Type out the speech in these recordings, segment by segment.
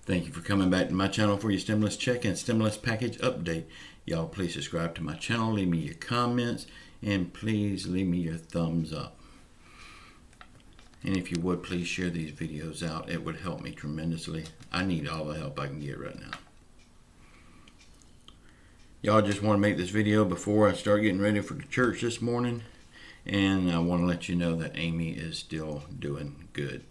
Thank you for coming back to my channel for your stimulus check and stimulus package update. Y'all please subscribe to my channel, leave me your comments, and please leave me your thumbs up. And if you would, please share these videos out. It would help me tremendously. I need all the help I can get right now. Y'all, just want to make this video before I start getting ready for the church this morning. And I want to let you know that Amy is still doing good.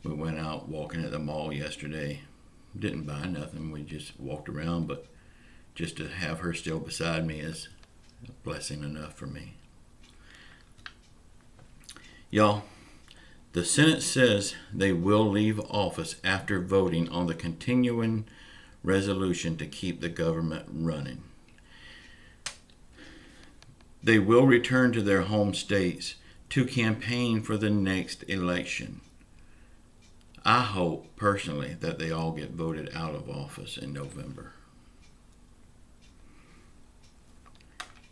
We went out walking at the mall yesterday. Didn't buy nothing. We just walked around, but just to have her still beside me is a blessing enough for me. Y'all, the Senate says they will leave office after voting on the continuing resolution to keep the government running. They will return to their home states to campaign for the next election. I hope, personally, that they all get voted out of office in November.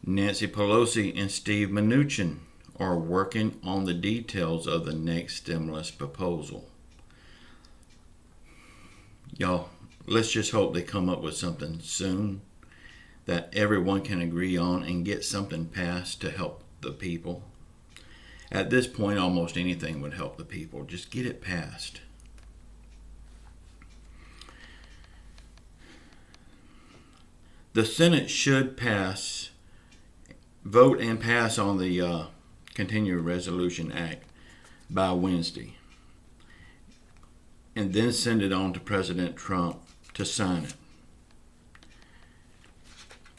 Nancy Pelosi and Steve Mnuchin are working on the details of the next stimulus proposal. Y'all, let's just hope they come up with something soon that everyone can agree on and get something passed to help the people. At this point, almost anything would help the people. Just get it passed. The Senate should vote and pass on the Continuing Resolution Act by Wednesday, and then send it on to President Trump to sign it.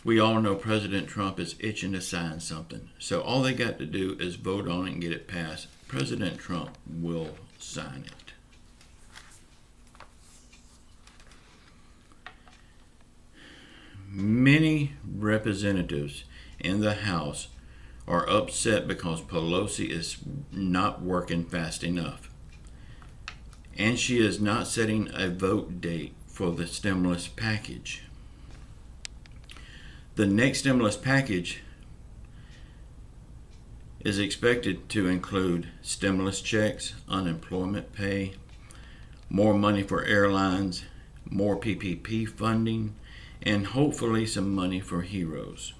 We all know President Trump is itching to sign something, so all they got to do is vote on it and get it passed. President Trump will sign it. Many representatives in the House are upset because Pelosi is not working fast enough, and she is not setting a vote date for the stimulus package. The next stimulus package is expected to include stimulus checks, unemployment pay, more money for airlines, more PPP funding, and hopefully some money for heroes.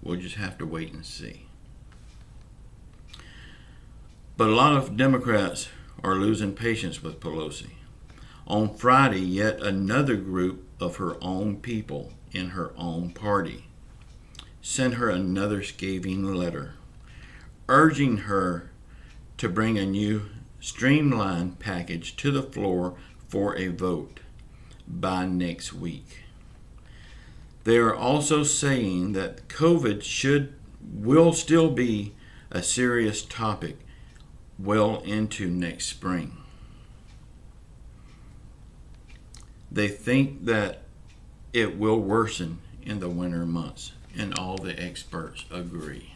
We'll just have to wait and see. But a lot of Democrats are losing patience with Pelosi. On Friday, yet another group of her own people in her own party sent her another scathing letter, urging her to bring a new streamlined package to the floor for a vote by next week. They are also saying that COVID will still be a serious topic well into next spring. They think that it will worsen in the winter months, and all the experts agree.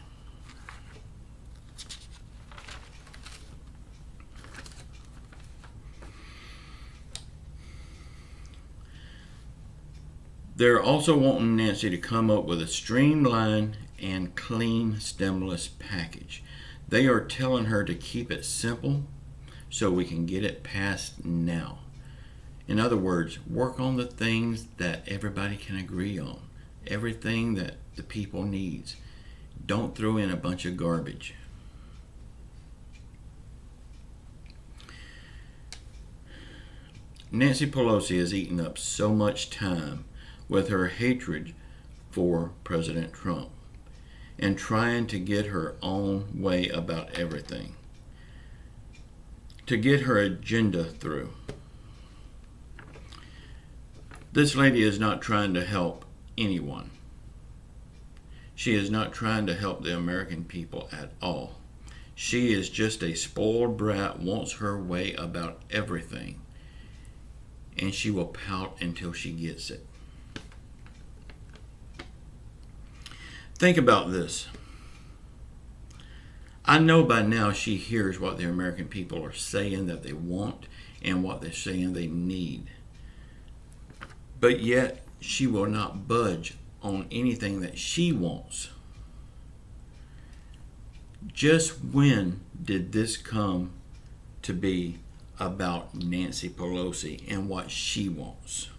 They're also wanting Nancy to come up with a streamlined and clean stimulus package. They are telling her to keep it simple so we can get it passed now. In other words, work on the things that everybody can agree on, everything that the people needs. Don't throw in a bunch of garbage. Nancy Pelosi has eaten up so much time with her hatred for President Trump and trying to get her own way about everything, to get her agenda through. This lady is not trying to help anyone. She is not trying to help the American people at all. She is just a spoiled brat, wants her way about everything, and she will pout until she gets it. Think about this. I know by now she hears what the American people are saying that they want and what they're saying they need. But yet she will not budge on anything that she wants. Just when did this come to be about Nancy Pelosi and what she wants?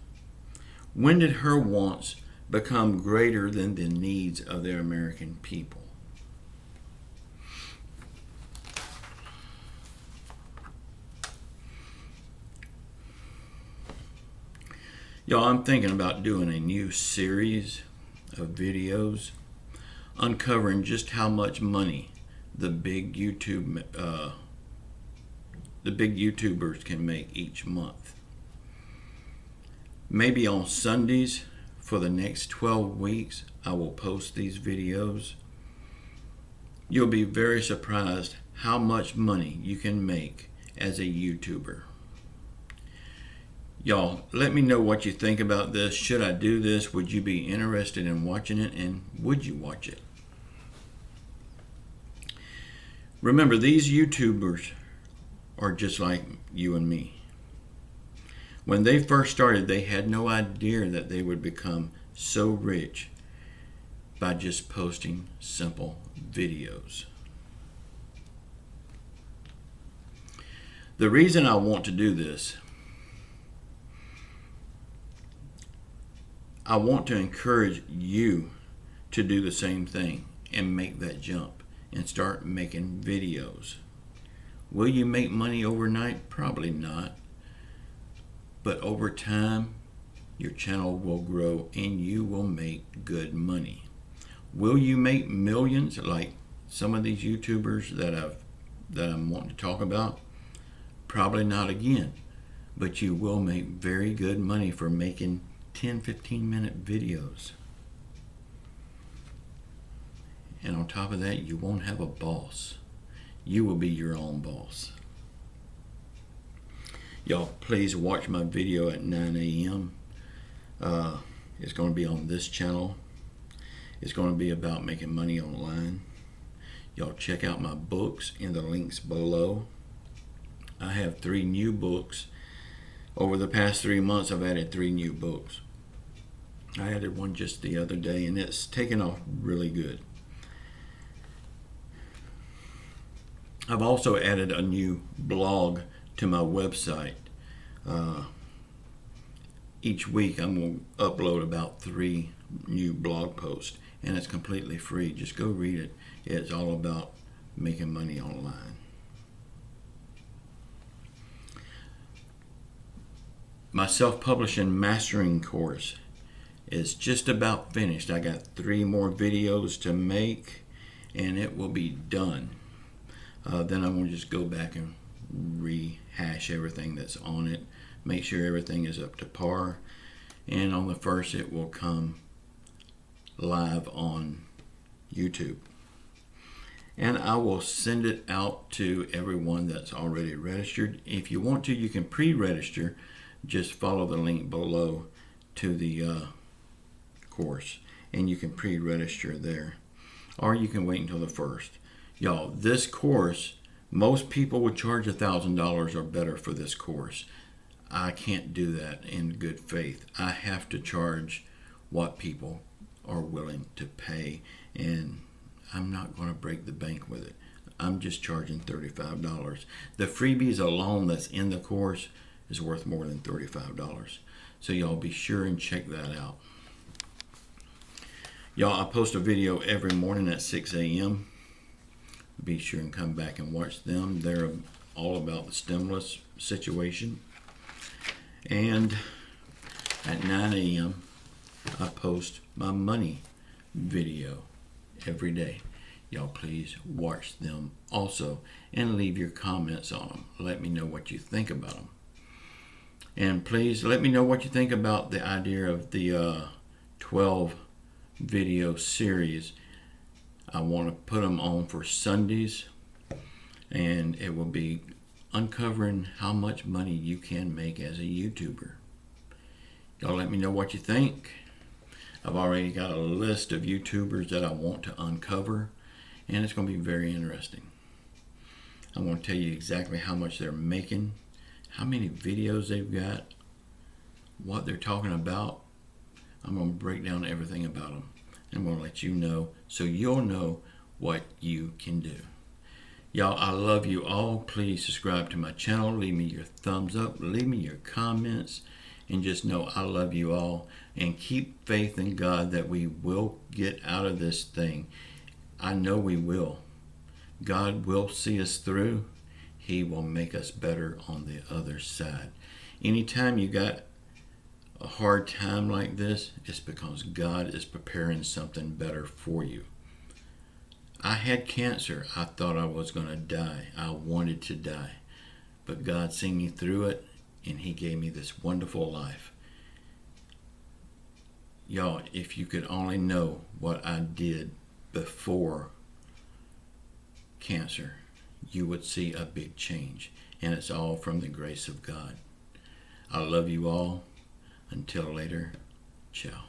When did her wants become greater than the needs of the American people? Y'all, I'm thinking about doing a new series of videos uncovering just how much money the big YouTubers can make each month. Maybe on Sundays for the next 12 weeks, I will post these videos. You'll be very surprised how much money you can make as a YouTuber. Y'all, let me know what you think about this. Should I do this? Would you be interested in watching it? And would you watch it? Remember, these YouTubers are just like you and me. When they first started, they had no idea that they would become so rich by just posting simple videos. The reason I want to do this, I want to encourage you to do the same thing and make that jump and start making videos. Will you make money overnight? Probably not. But over time, your channel will grow and you will make good money. Will you make millions like some of these YouTubers that I'm wanting to talk about? Probably not again. But you will make very good money for making 10-15 minute videos. And on top of that, you won't have a boss. You will be your own boss. Y'all, please watch my video at 9 a.m. It's going to be on this channel. It's going to be about making money online. Y'all check out my books in the links below. I have 3 new books. Over the past 3 months, I've added 3 new books. I added one just the other day, and it's taken off really good. I've also added a new blog to my website. Each week I'm going to upload about 3 new blog posts, and it's completely free. Just go read it. It's all about making money online. My self-publishing mastering course is just about finished. I got 3 more videos to make and it will be done. Then I'm going to just go back and rehash everything that's on it, make sure everything is up to par, and on the 1st it will come live on YouTube. And I will send it out to everyone that's already registered. If you want to, you can pre-register. Just follow the link below to the course and you can pre-register there, or you can wait until the 1st. Y'all, this course, most people would charge $1,000 or better for this course. I can't do that in good faith. I have to charge what people are willing to pay, and I'm not going to break the bank with it. I'm just charging $35. The freebies alone that's in the course is worth more than $35. So y'all be sure and check that out. Y'all, I post a video every morning at 6 a.m. Be sure and come back and watch them. They're all about the stimulus situation. And at 9 a.m. I post my money video every day. Y'all please watch them also and leave your comments on them. Let me know what you think about them. And please let me know what you think about the idea of the 12 video series. I want to put them on for Sundays, and it will be uncovering how much money you can make as a YouTuber. Y'all let me know what you think. I've already got a list of YouTubers that I want to uncover, and it's going to be very interesting. I'm going to tell you exactly how much they're making, how many videos they've got, what they're talking about. I'm going to break down everything about them. I'm going to let you know so you'll know what you can do. Y'all, I love you all. Please subscribe to my channel. Leave me your thumbs up. Leave me your comments. And just know I love you all. And keep faith in God that we will get out of this thing. I know we will. God will see us through. He will make us better on the other side. Anytime you got a hard time like this, it's because God is preparing something better for you. I had cancer. I thought I was going to die. I wanted to die. But God seen me through it, and He gave me this wonderful life. Y'all, if you could only know what I did before cancer, you would see a big change. And it's all from the grace of God. I love you all. Until later, ciao.